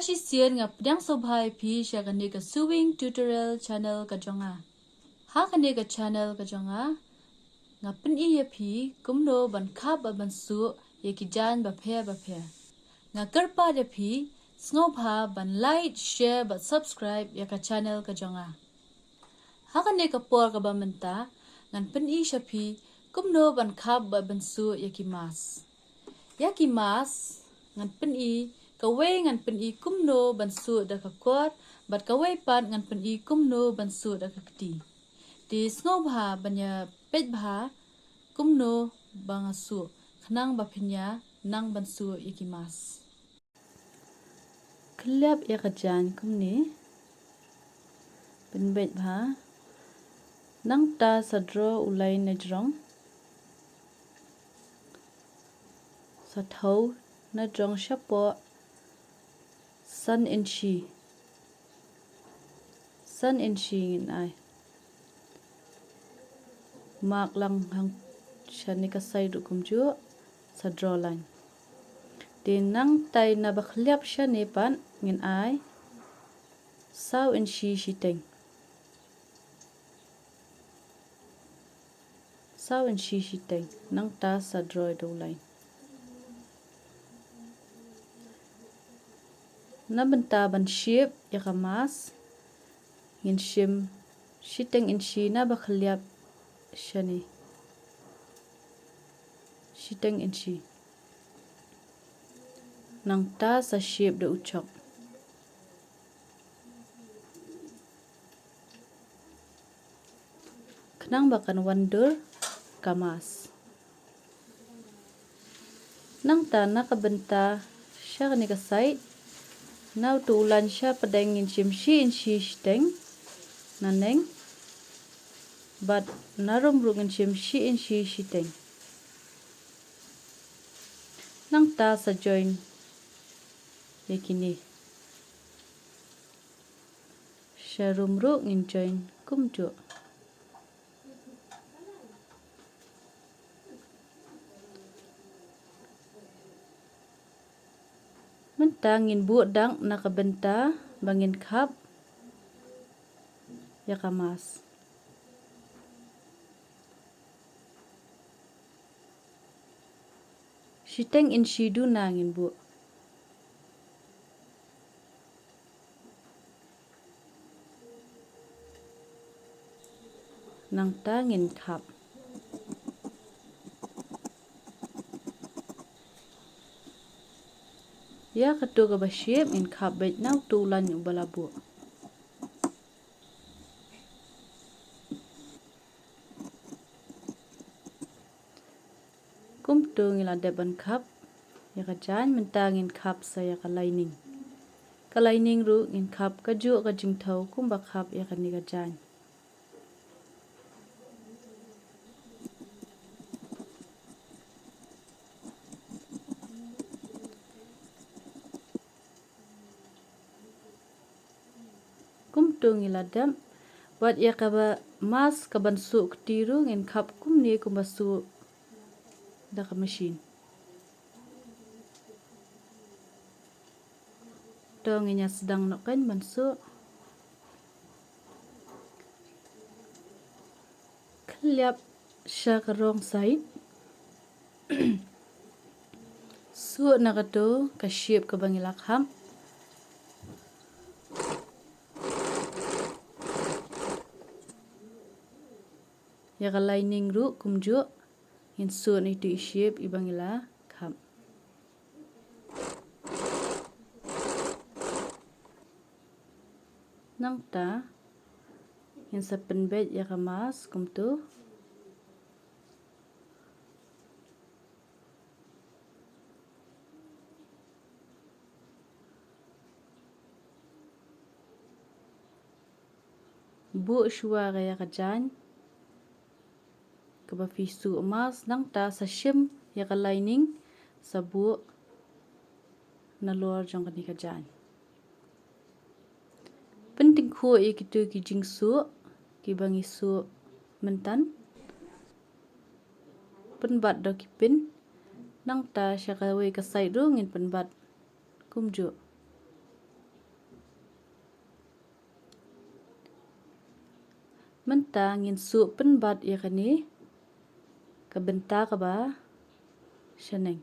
Kashi sian nga pedang sobhai pi sya kane ka sewing tutorial channel ka jonga. Ha kane ka channel ka jonga nga pen iya pi kumno ban khap ban su ye ki jan ba phe. Nga karpa de pi snobha ban like share ba subscribe ya ka channel ka jonga. Ha kane ka por ka ba menta ngan pen i sya pi kumno ban khap ba ban su ye ki mas. Ya ki mas ngan pen i kawai ngan pen i kumno ban su da ka kwat bat kawai pat ngan pen i kumno ban su da ka kti. Di snobha banya pet bha kumno bang su khnang ba phinya nang ban su ikimas. Klap ya ka jan kumni pen bet bha nang ta sadro ulai na jrong sa thau na jrong shapo sun in shi in ai mak lang hang shani ka sai du kum ju sa draw line tin nang tai na ba khliap shani pan ngin ai sau in shi teng nang ta sa draw do line na benta ban shape ya ka mas ngin shim shiteng in shi na ba khliap shani shiteng in shi nang ta sa shape de uchok khnang bakan wandur kamas nang ta na ka benta sha ni ka side now to lan sha padang in shim shi in shi shiteng naneng but narum rung in shim shi in shi shiteng nang ta sa join yakini sharum ru in join kumjo mentangin bu dang nakabenta bangin khap yakamas shiteng in shidu nangin bu nang tangin khap ya katu ka ba shape in khap bet now tu lan ubala bu kum tu ngila deban khap ya ka jan mentangin khap sa ya ka lining ru in khap ka ju ka jing thau kum ba khap ya ka ni ka jan kum tu ngila dam wat ya ka ba mas ka ban su ktiru in khap kum ni kum ba su da ka machine tong inya sedang nok kan bansu kliap sha ka wrong side su na ka to ka shape ka bangila kham ya ka lining ru kumju in su ni tu shape ibangila kham nang ta in sa penbet ya ka mas kum tu bu shua ga ya ka jan ka ba fi su mas nang ta sa shim ya ka lining sa bu na lor jong ka ni ka jan penting kho ikitu ki jing su ki bangi su mentan penbat do ki pin nang ta sha ka we ka sai ru ngin penbat kumju Menta ngin su penbat ya kani ka benta ka ba sheneng.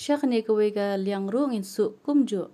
Syak ni ka wega liang ru ngin su kumjo.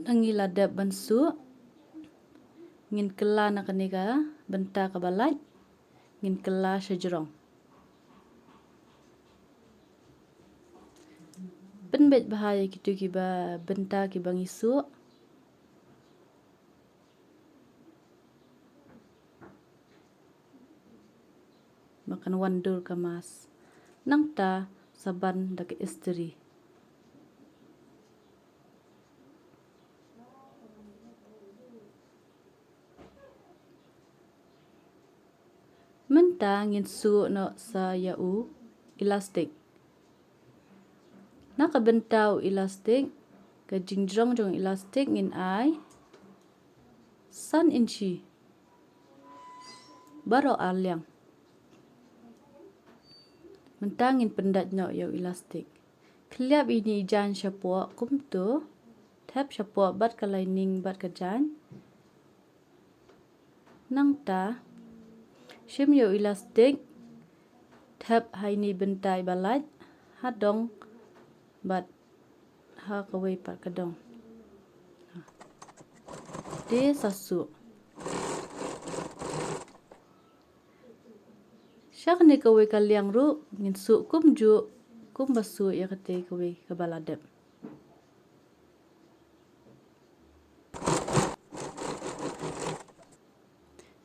Nangi ladap bansu ngin kela na kani ka benta ka balaj ngin kela sejerong. Penbet bahaya kitu ki ba benta ki bang isu. Makan wandur ka mas. Nang ta saban dak istri. Menta ngin su no sa yau elastik. Naka bentau elastik ka jingjong jong elastik ngin ai san inchi. Baro alyang. Menta ngin pendat no yau elastik. Kliap ini jan syapo kumto. Tap syapo bat ka lining bat ka jan. Nang ta shim yau elastik tap hai ni bentai balaj hadong bat ha kawai pat kadong. De sasu. Syak ni kawai ka liang ru ngin su kumju kum basu ya kate kawai ka baladep.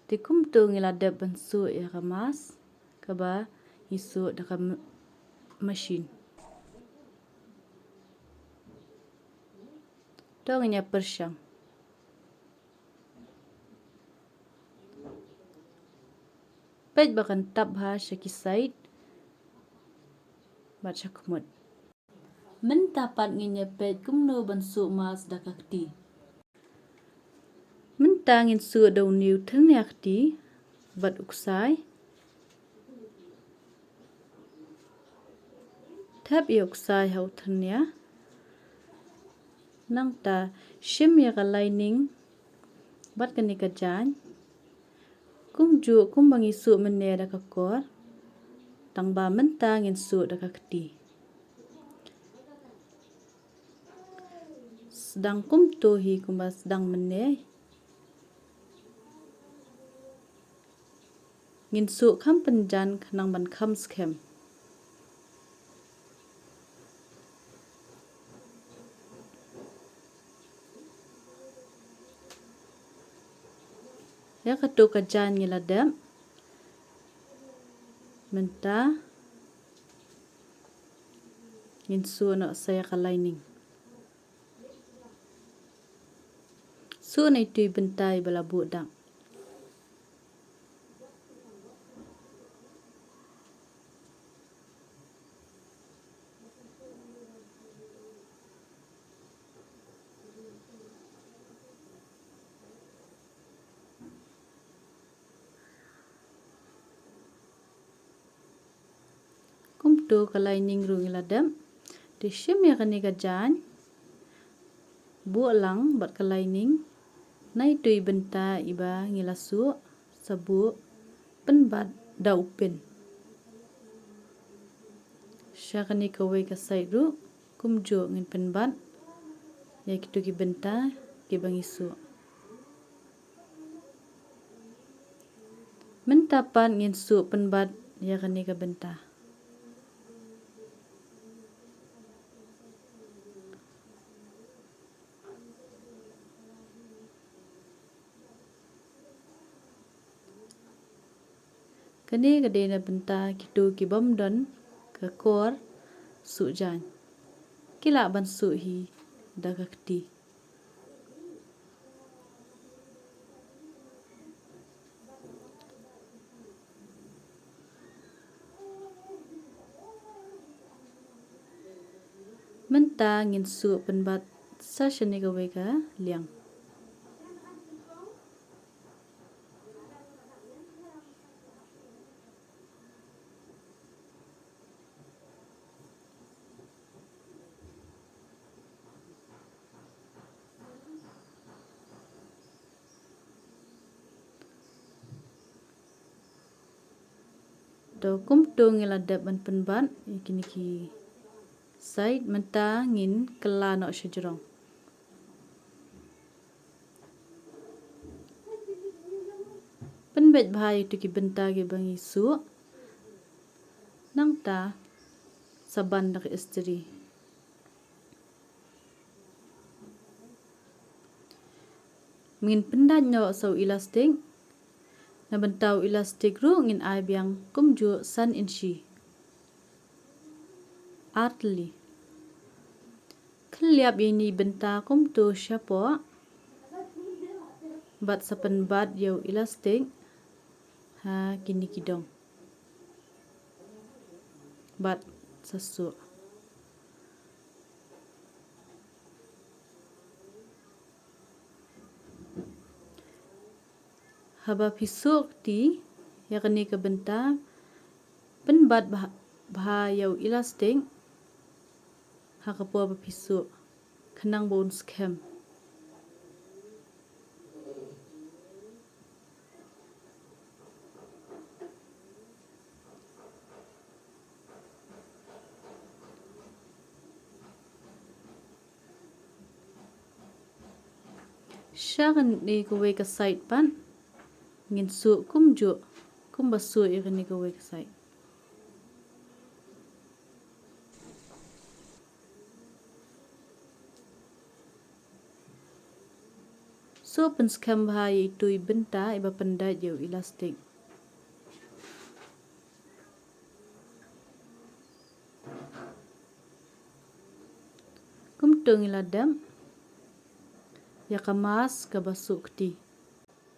Di kumtu ngiladep bansu ya kamas kaba isu daka mesin. Tongnya persyang. Pej bakan tap ha syakisait bat syakumut. Mentapat nginya pej kumno bansu mas dakakti. Mentangin su daw niu tenyakti bat uksai. Tap ya uksai hau tenya. Nang ta shim ya ka lining bat kani ka jan. Kumju kumbangi su mene da kakor. Tang ba mentangin su da kakti. Sedang kumtuhi kumba sedang mene. Ngin su kam penjan kanang ban kam skem. Ya katu kajan ngiladam. Menta. Ngin su no saya ka lining. Su na itu'y bentai bala budang. Kumtu ka lining ru ngiladam. Di shim ya kani ka jan. Bualang bat ka lining. Na itu'y benta iba ngilasu sabu penbat da upin. Siya kani kawai ka side ru kumjo ngin penbat. Ya kitu ki benta ki bangisu. Mentapan ngin su penbat ya kani ka benta. Kani gade na benta kitu ki bamdan ke kor su jan. Kila ban su hi da kakti. Menta ngin su penbat sa shani kawai ka liang. atau kumto ngiladap ban penbat kini side menta ngin kela no sejrong. Penbet bahaya tu ki benta ki bang isu nang ta saban dak istri. Mungkin pendat nyo sau elastik na bentau elastik ru ngin ai biang kumju san inshi. Artli. Keliap ini benta kumtu syapo bat sapen bat yau elastik ha kini kidong. Bat sesu. Haba pisuk ti ya kini ke benta penbat bahayau elastik ha kapua pisuk kenang bon scam. Syakan ni kuwe ke site pan ngin su kumbasu ya kini kuwe ke site. So pen scam bahaya itu benta iba pendat yau elastik. Kumtung iladam ya kamas kabasuk ti.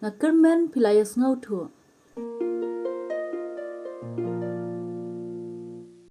Ngakermen pilayas ngau tu.